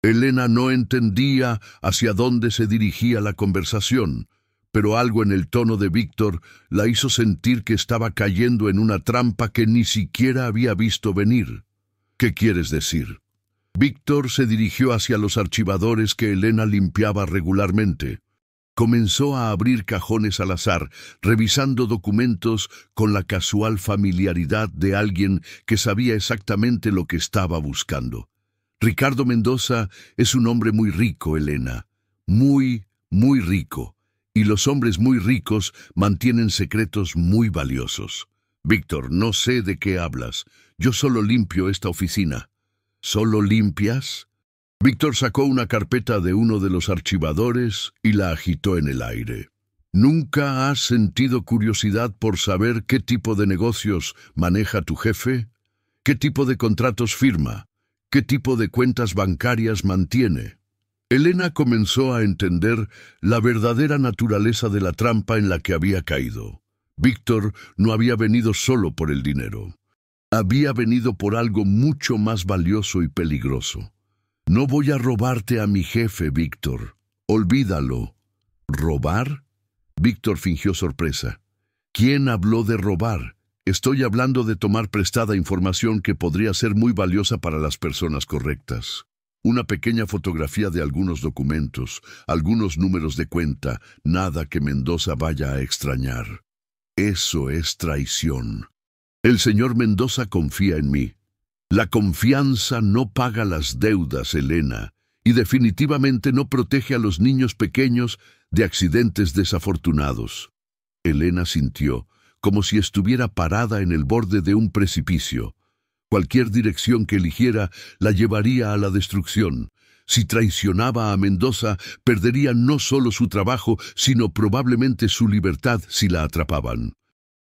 Elena no entendía hacia dónde se dirigía la conversación, pero algo en el tono de Víctor la hizo sentir que estaba cayendo en una trampa que ni siquiera había visto venir. «¿Qué quieres decir?» Víctor se dirigió hacia los archivadores que Elena limpiaba regularmente. Comenzó a abrir cajones al azar, revisando documentos con la casual familiaridad de alguien que sabía exactamente lo que estaba buscando. «Ricardo Mendoza es un hombre muy rico, Elena. Muy, muy rico. Y los hombres muy ricos mantienen secretos muy valiosos». «Víctor, no sé de qué hablas. Yo solo limpio esta oficina». «¿Solo limpias?» Víctor sacó una carpeta de uno de los archivadores y la agitó en el aire. «¿Nunca has sentido curiosidad por saber qué tipo de negocios maneja tu jefe? ¿Qué tipo de contratos firma? ¿Qué tipo de cuentas bancarias mantiene?» Elena comenzó a entender la verdadera naturaleza de la trampa en la que había caído. Víctor no había venido solo por el dinero. Había venido por algo mucho más valioso y peligroso. «No voy a robarte a mi jefe, Víctor. Olvídalo». «¿Robar?» Víctor fingió sorpresa. «¿Quién habló de robar? Estoy hablando de tomar prestada información que podría ser muy valiosa para las personas correctas. Una pequeña fotografía de algunos documentos, algunos números de cuenta, nada que Mendoza vaya a extrañar. Eso es traición. El señor Mendoza confía en mí. La confianza no paga las deudas, Elena, y definitivamente no protege a los niños pequeños de accidentes desafortunados. Elena sintió como si estuviera parada en el borde de un precipicio. Cualquier dirección que eligiera la llevaría a la destrucción. Si traicionaba a Mendoza, perdería no solo su trabajo, sino probablemente su libertad si la atrapaban.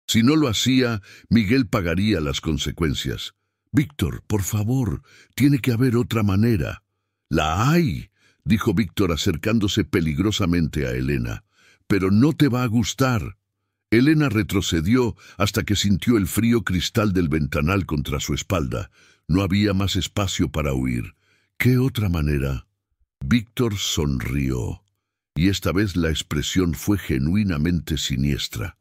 Si no lo hacía, Miguel pagaría las consecuencias. «Víctor, por favor, tiene que haber otra manera». «La hay», dijo Víctor acercándose peligrosamente a Elena. «Pero no te va a gustar». Elena retrocedió hasta que sintió el frío cristal del ventanal contra su espalda. No había más espacio para huir. ¿Qué otra manera? Víctor sonrió, y esta vez la expresión fue genuinamente siniestra.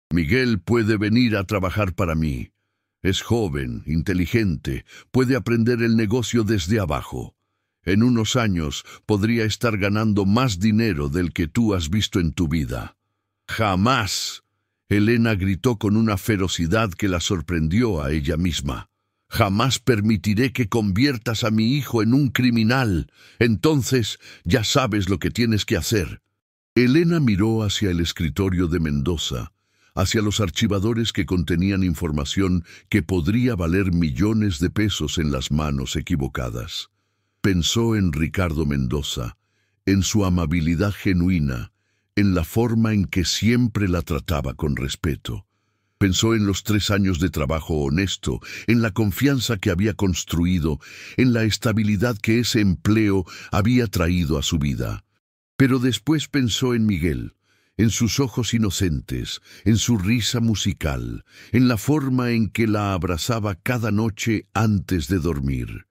«Miguel puede venir a trabajar para mí. Es joven, inteligente, puede aprender el negocio desde abajo. En unos años podría estar ganando más dinero del que tú has visto en tu vida». «¡Jamás!», Elena gritó con una ferocidad que la sorprendió a ella misma. «Jamás permitiré que conviertas a mi hijo en un criminal. Entonces ya sabes lo que tienes que hacer». Elena miró hacia el escritorio de Mendoza, hacia los archivadores que contenían información que podría valer millones de pesos en las manos equivocadas. Pensó en Ricardo Mendoza, en su amabilidad genuina, en la forma en que siempre la trataba con respeto. Pensó en los 3 años de trabajo honesto, en la confianza que había construido, en la estabilidad que ese empleo había traído a su vida. Pero después pensó en Miguel, en sus ojos inocentes, en su risa musical, en la forma en que la abrazaba cada noche antes de dormir.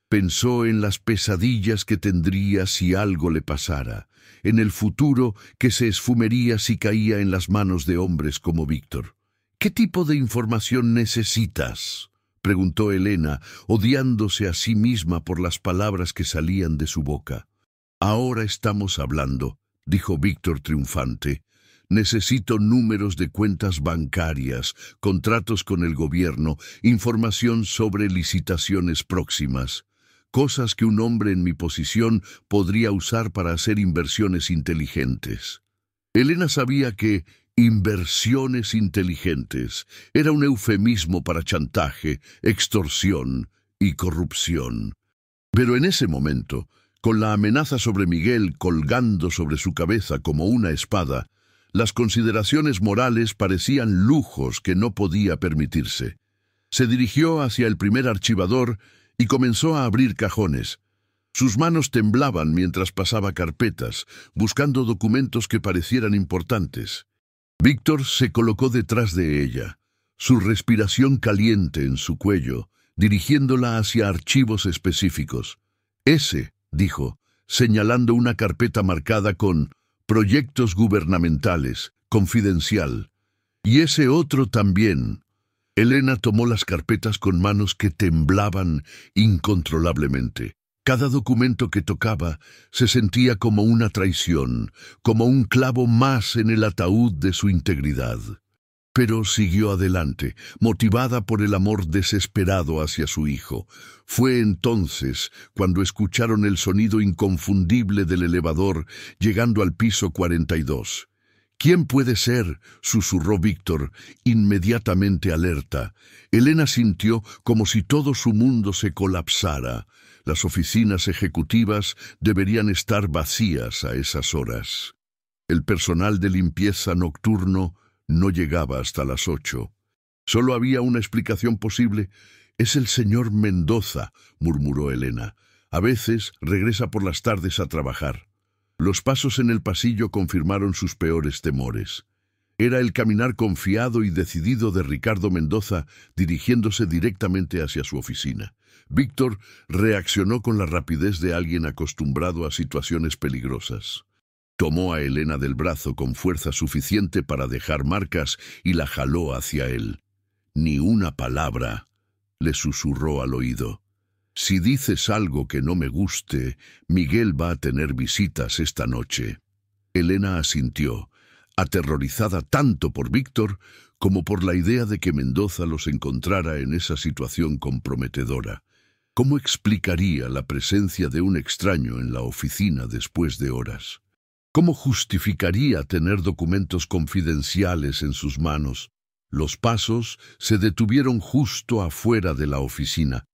Pensó en las pesadillas que tendría si algo le pasara, en el futuro que se esfumaría si caía en las manos de hombres como Víctor. «¿Qué tipo de información necesitas?», preguntó Elena, odiándose a sí misma por las palabras que salían de su boca. «Ahora estamos hablando», dijo Víctor triunfante. «Necesito números de cuentas bancarias, contratos con el gobierno, información sobre licitaciones próximas. Cosas que un hombre en mi posición podría usar para hacer inversiones inteligentes». Elena sabía que inversiones inteligentes era un eufemismo para chantaje, extorsión y corrupción. Pero en ese momento, con la amenaza sobre Miguel colgando sobre su cabeza como una espada, las consideraciones morales parecían lujos que no podía permitirse. Se dirigió hacia el primer archivador y comenzó a abrir cajones. Sus manos temblaban mientras pasaba carpetas, buscando documentos que parecieran importantes. Víctor se colocó detrás de ella, su respiración caliente en su cuello, dirigiéndola hacia archivos específicos. «Ese», dijo, señalando una carpeta marcada con «Proyectos gubernamentales, confidencial». «Y ese otro también». Elena tomó las carpetas con manos que temblaban incontrolablemente. Cada documento que tocaba se sentía como una traición, como un clavo más en el ataúd de su integridad. Pero siguió adelante, motivada por el amor desesperado hacia su hijo. Fue entonces cuando escucharon el sonido inconfundible del elevador llegando al piso 42. «¿Quién puede ser?», susurró Víctor, inmediatamente alerta. Elena sintió como si todo su mundo se colapsara. Las oficinas ejecutivas deberían estar vacías a esas horas. El personal de limpieza nocturno no llegaba hasta las 8. Solo había una explicación posible. «Es el señor Mendoza», murmuró Elena. «A veces regresa por las tardes a trabajar». Los pasos en el pasillo confirmaron sus peores temores. Era el caminar confiado y decidido de Ricardo Mendoza dirigiéndose directamente hacia su oficina. Víctor reaccionó con la rapidez de alguien acostumbrado a situaciones peligrosas. Tomó a Elena del brazo con fuerza suficiente para dejar marcas y la jaló hacia él. Ni una palabra, le susurró al oído. Si dices algo que no me guste, Miguel va a tener visitas esta noche. Elena asintió, aterrorizada tanto por Víctor como por la idea de que Mendoza los encontrara en esa situación comprometedora. ¿Cómo explicaría la presencia de un extraño en la oficina después de horas? ¿Cómo justificaría tener documentos confidenciales en sus manos? Los pasos se detuvieron justo afuera de la oficina.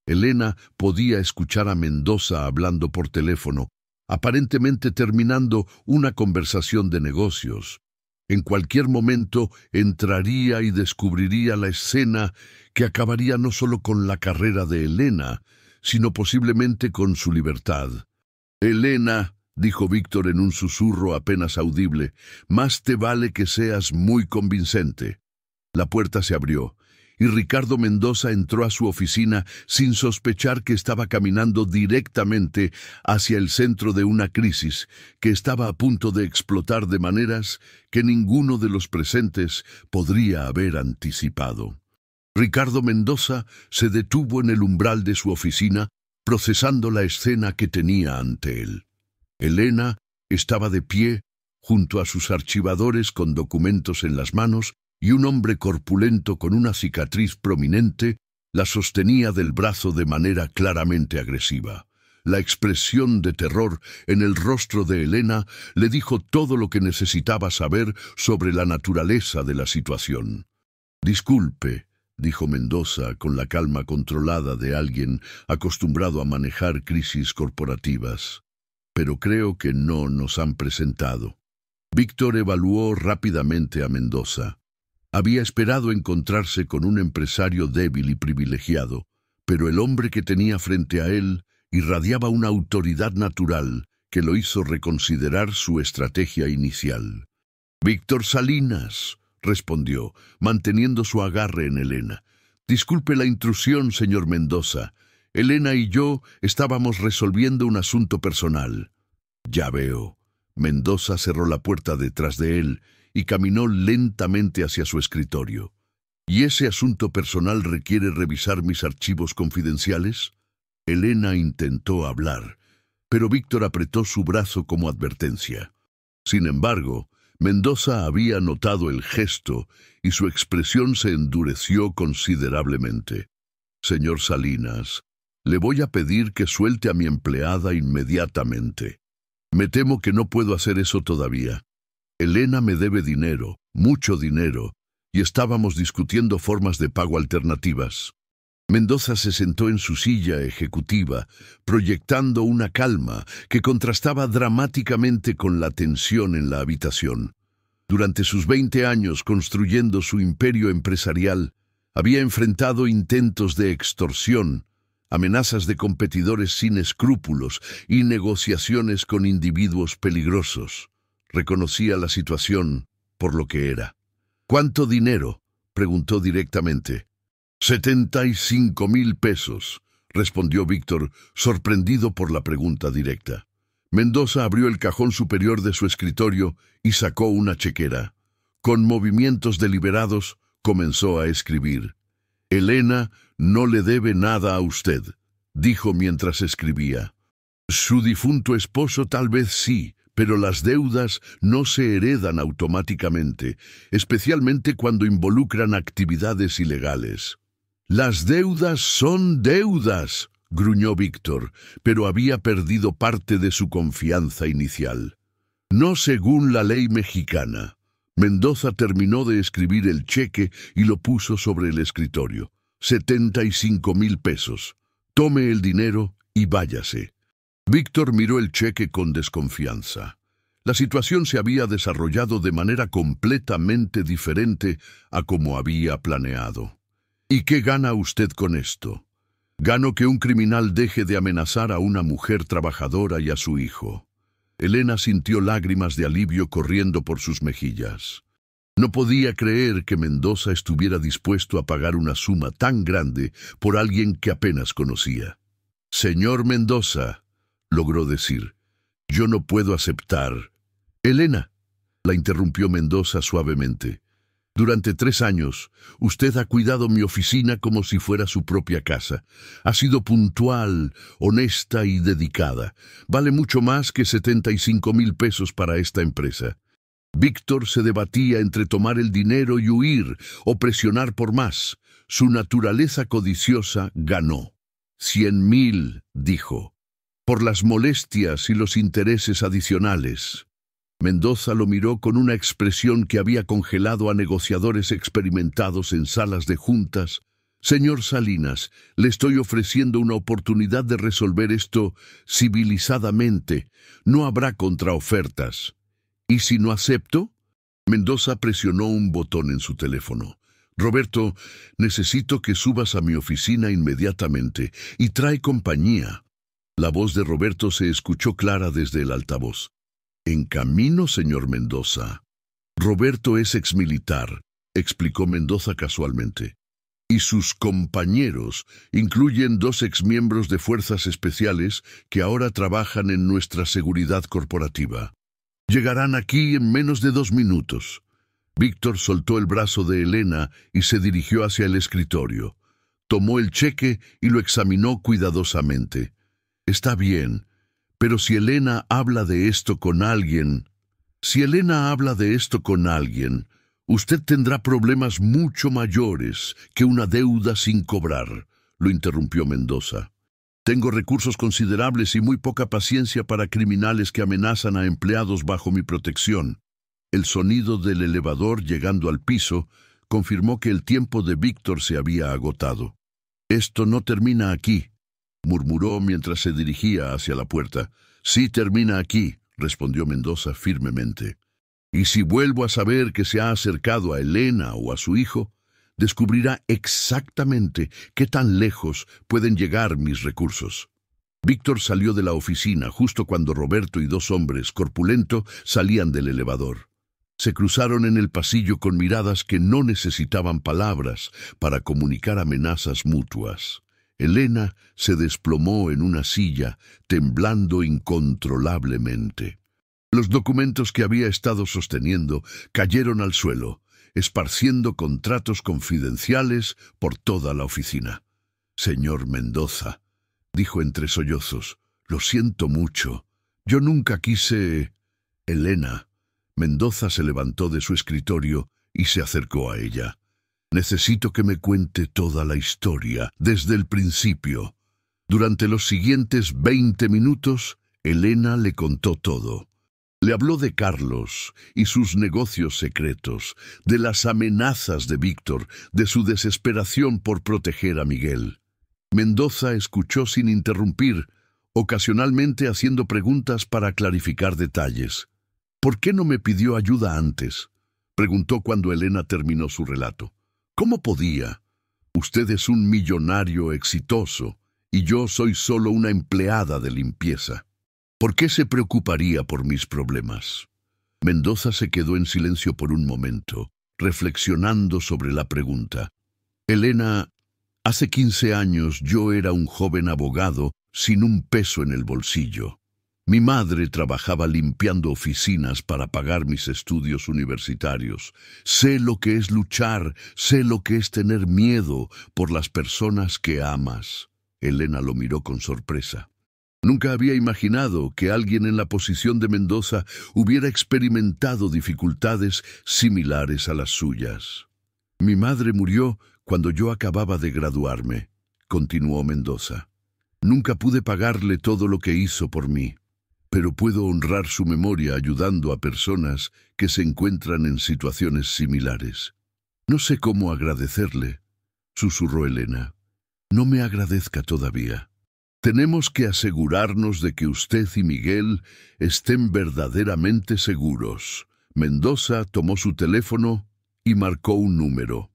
Elena podía escuchar a Mendoza hablando por teléfono, aparentemente terminando una conversación de negocios. En cualquier momento entraría y descubriría la escena que acabaría no solo con la carrera de Elena, sino posiblemente con su libertad. «Elena», dijo Víctor en un susurro apenas audible, «más te vale que seas muy convincente». La puerta se abrió, y Ricardo Mendoza entró a su oficina sin sospechar que estaba caminando directamente hacia el centro de una crisis que estaba a punto de explotar de maneras que ninguno de los presentes podría haber anticipado. Ricardo Mendoza se detuvo en el umbral de su oficina, procesando la escena que tenía ante él. Elena estaba de pie junto a sus archivadores con documentos en las manos, y un hombre corpulento con una cicatriz prominente la sostenía del brazo de manera claramente agresiva. La expresión de terror en el rostro de Elena le dijo todo lo que necesitaba saber sobre la naturaleza de la situación. «Disculpe», dijo Mendoza con la calma controlada de alguien acostumbrado a manejar crisis corporativas, «pero creo que no nos han presentado». Víctor evaluó rápidamente a Mendoza. Había esperado encontrarse con un empresario débil y privilegiado, pero el hombre que tenía frente a él irradiaba una autoridad natural que lo hizo reconsiderar su estrategia inicial. «Víctor Salinas», respondió, manteniendo su agarre en Elena. «Disculpe la intrusión, señor Mendoza. Elena y yo estábamos resolviendo un asunto personal». «Ya veo». Mendoza cerró la puerta detrás de él y caminó lentamente hacia su escritorio. «¿Y ese asunto personal requiere revisar mis archivos confidenciales?» Elena intentó hablar, pero Víctor apretó su brazo como advertencia. Sin embargo, Mendoza había notado el gesto y su expresión se endureció considerablemente. «Señor Salinas, le voy a pedir que suelte a mi empleada inmediatamente. Me temo que no puedo hacer eso todavía. Elena me debe dinero, mucho dinero, y estábamos discutiendo formas de pago alternativas». Mendoza se sentó en su silla ejecutiva, proyectando una calma que contrastaba dramáticamente con la tensión en la habitación. Durante sus 20 años construyendo su imperio empresarial, había enfrentado intentos de extorsión, amenazas de competidores sin escrúpulos y negociaciones con individuos peligrosos. Reconocía la situación por lo que era. «¿Cuánto dinero?», preguntó directamente. 75,000 pesos, respondió Víctor, sorprendido por la pregunta directa. Mendoza abrió el cajón superior de su escritorio y sacó una chequera. Con movimientos deliberados, comenzó a escribir. «Elena no le debe nada a usted», dijo mientras escribía. «Su difunto esposo tal vez sí, pero las deudas no se heredan automáticamente, especialmente cuando involucran actividades ilegales». «Las deudas son deudas», gruñó Víctor, pero había perdido parte de su confianza inicial. «No según la ley mexicana». Mendoza terminó de escribir el cheque y lo puso sobre el escritorio. 75,000 pesos. Tome el dinero y váyase. Víctor miró el cheque con desconfianza. La situación se había desarrollado de manera completamente diferente a como había planeado. «¿Y qué gana usted con esto?» «Gano que un criminal deje de amenazar a una mujer trabajadora y a su hijo». Elena sintió lágrimas de alivio corriendo por sus mejillas. No podía creer que Mendoza estuviera dispuesto a pagar una suma tan grande por alguien que apenas conocía. «Señor Mendoza», logró decir, «yo no puedo aceptar». «Elena», la interrumpió Mendoza suavemente, Durante 3 años, usted ha cuidado mi oficina como si fuera su propia casa. Ha sido puntual, honesta y dedicada. Vale mucho más que 75,000 pesos para esta empresa. Víctor se debatía entre tomar el dinero y huir o presionar por más. Su naturaleza codiciosa ganó. 100,000, dijo, por las molestias y los intereses adicionales. Mendoza lo miró con una expresión que había congelado a negociadores experimentados en salas de juntas. Señor Salinas, le estoy ofreciendo una oportunidad de resolver esto civilizadamente. No habrá contraofertas. ¿Y si no acepto? Mendoza presionó un botón en su teléfono. Roberto, necesito que subas a mi oficina inmediatamente y trae compañía. La voz de Roberto se escuchó clara desde el altavoz. En camino, señor Mendoza. Roberto es exmilitar, explicó Mendoza casualmente. Y sus compañeros incluyen 2 exmiembros de fuerzas especiales que ahora trabajan en nuestra seguridad corporativa. Llegarán aquí en menos de 2 minutos. Víctor soltó el brazo de Elena y se dirigió hacia el escritorio. Tomó el cheque y lo examinó cuidadosamente. Está bien. Pero si Elena habla de esto con alguien, usted tendrá problemas mucho mayores que una deuda sin cobrar, lo interrumpió Mendoza. Tengo recursos considerables y muy poca paciencia para criminales que amenazan a empleados bajo mi protección. El sonido del elevador llegando al piso confirmó que el tiempo de Víctor se había agotado. Esto no termina aquí, murmuró mientras se dirigía hacia la puerta. Sí termina aquí, respondió Mendoza firmemente. Y si vuelvo a saber que se ha acercado a Elena o a su hijo, descubrirá exactamente qué tan lejos pueden llegar mis recursos. Víctor salió de la oficina justo cuando Roberto y 2 hombres corpulentos salían del elevador. Se cruzaron en el pasillo con miradas que no necesitaban palabras para comunicar amenazas mutuas. Elena se desplomó en una silla, temblando incontrolablemente. Los documentos que había estado sosteniendo cayeron al suelo, esparciendo contratos confidenciales por toda la oficina. Señor Mendoza, dijo entre sollozos, lo siento mucho. Yo nunca quise... Elena. Mendoza se levantó de su escritorio y se acercó a ella. Necesito que me cuente toda la historia, desde el principio. Durante los siguientes 20 minutos, Elena le contó todo. Le habló de Carlos y sus negocios secretos, de las amenazas de Víctor, de su desesperación por proteger a Miguel. Mendoza escuchó sin interrumpir, ocasionalmente haciendo preguntas para clarificar detalles. ¿Por qué no me pidió ayuda antes?, preguntó cuando Elena terminó su relato. ¿Cómo podía? Usted es un millonario exitoso y yo soy solo una empleada de limpieza. ¿Por qué se preocuparía por mis problemas? Mendoza se quedó en silencio por un momento, reflexionando sobre la pregunta. Elena, hace 15 años yo era un joven abogado sin un peso en el bolsillo. Mi madre trabajaba limpiando oficinas para pagar mis estudios universitarios. Sé lo que es luchar, sé lo que es tener miedo por las personas que amas. Elena lo miró con sorpresa. Nunca había imaginado que alguien en la posición de Mendoza hubiera experimentado dificultades similares a las suyas. Mi madre murió cuando yo acababa de graduarme, continuó Mendoza. Nunca pude pagarle todo lo que hizo por mí, pero puedo honrar su memoria ayudando a personas que se encuentran en situaciones similares. No sé cómo agradecerle, susurró Elena. No me agradezca todavía. Tenemos que asegurarnos de que usted y Miguel estén verdaderamente seguros. Mendoza tomó su teléfono y marcó un número.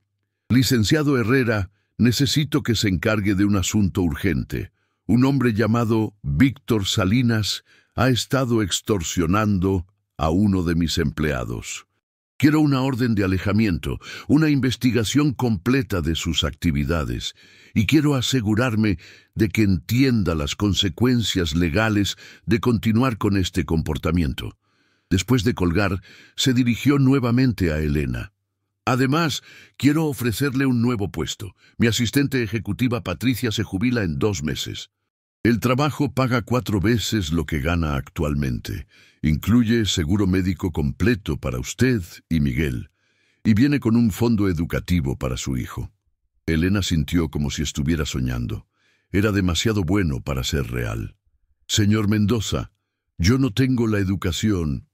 Licenciado Herrera, necesito que se encargue de un asunto urgente. Un hombre llamado Víctor Salinas ha estado extorsionando a uno de mis empleados. Quiero una orden de alejamiento, una investigación completa de sus actividades, y quiero asegurarme de que entienda las consecuencias legales de continuar con este comportamiento. Después de colgar, se dirigió nuevamente a Elena. Además, quiero ofrecerle un nuevo puesto. Mi asistente ejecutiva Patricia se jubila en 2 meses. El trabajo paga 4 veces lo que gana actualmente. Incluye seguro médico completo para usted y Miguel, y viene con un fondo educativo para su hijo. Elena sintió como si estuviera soñando. Era demasiado bueno para ser real. Señor Mendoza, yo no tengo la educación.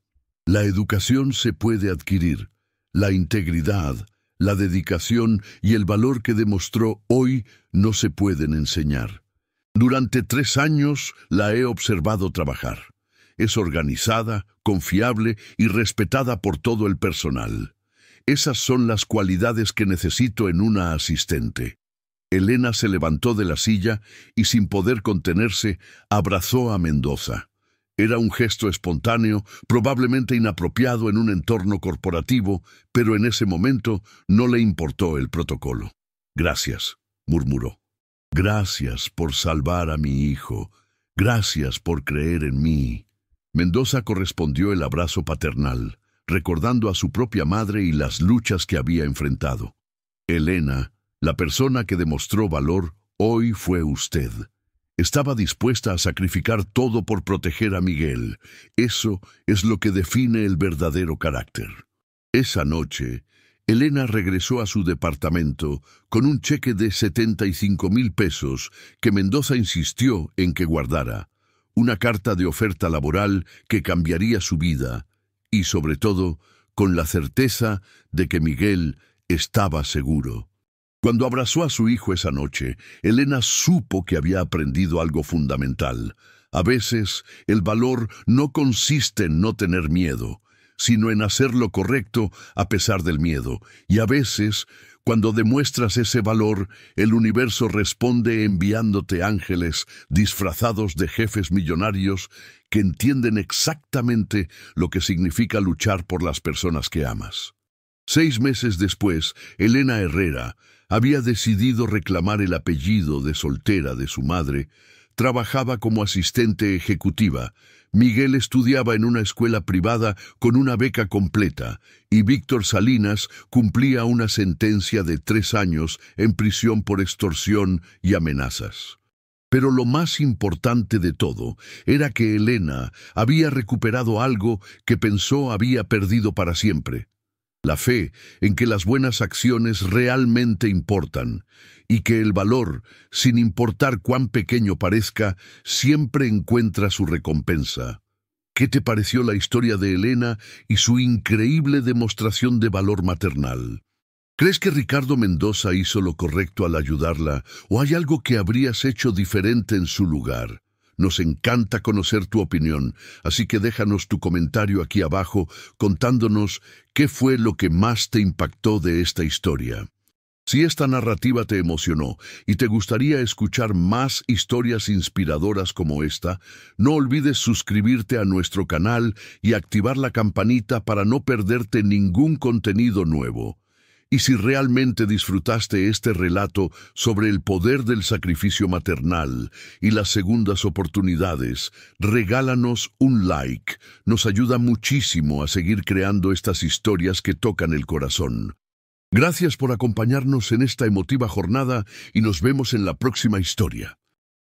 La educación se puede adquirir. La integridad, la dedicación y el valor que demostró hoy no se pueden enseñar. Durante 3 años la he observado trabajar. Es organizada, confiable y respetada por todo el personal. Esas son las cualidades que necesito en una asistente. Elena se levantó de la silla y, sin poder contenerse, abrazó a Mendoza. Era un gesto espontáneo, probablemente inapropiado en un entorno corporativo, pero en ese momento no le importó el protocolo. «Gracias», murmuró. «Gracias por salvar a mi hijo. Gracias por creer en mí». Mendoza correspondió el abrazo paternal, recordando a su propia madre y las luchas que había enfrentado. «Elena, la persona que demostró valor hoy fue usted. Estaba dispuesta a sacrificar todo por proteger a Miguel. Eso es lo que define el verdadero carácter». Esa noche, Elena regresó a su departamento con un cheque de 75,000 pesos que Mendoza insistió en que guardara, una carta de oferta laboral que cambiaría su vida y, sobre todo, con la certeza de que Miguel estaba seguro. Cuando abrazó a su hijo esa noche, Elena supo que había aprendido algo fundamental. A veces, el valor no consiste en no tener miedo, sino en hacer lo correcto a pesar del miedo. Y a veces, cuando demuestras ese valor, el universo responde enviándote ángeles disfrazados de jefes millonarios que entienden exactamente lo que significa luchar por las personas que amas. 6 meses después, Elena Herrera había decidido reclamar el apellido de soltera de su madre. Trabajaba como asistente ejecutiva. Miguel estudiaba en una escuela privada con una beca completa y Víctor Salinas cumplía una sentencia de 3 años en prisión por extorsión y amenazas. Pero lo más importante de todo era que Elena había recuperado algo que pensó había perdido para siempre: la fe en que las buenas acciones realmente importan y que el valor, sin importar cuán pequeño parezca, siempre encuentra su recompensa. ¿Qué te pareció la historia de Elena y su increíble demostración de valor maternal? ¿Crees que Ricardo Mendoza hizo lo correcto al ayudarla o hay algo que habrías hecho diferente en su lugar? Nos encanta conocer tu opinión, así que déjanos tu comentario aquí abajo contándonos qué fue lo que más te impactó de esta historia. Si esta narrativa te emocionó y te gustaría escuchar más historias inspiradoras como esta, no olvides suscribirte a nuestro canal y activar la campanita para no perderte ningún contenido nuevo. Y si realmente disfrutaste este relato sobre el poder del sacrificio maternal y las segundas oportunidades, regálanos un like. Nos ayuda muchísimo a seguir creando estas historias que tocan el corazón. Gracias por acompañarnos en esta emotiva jornada y nos vemos en la próxima historia.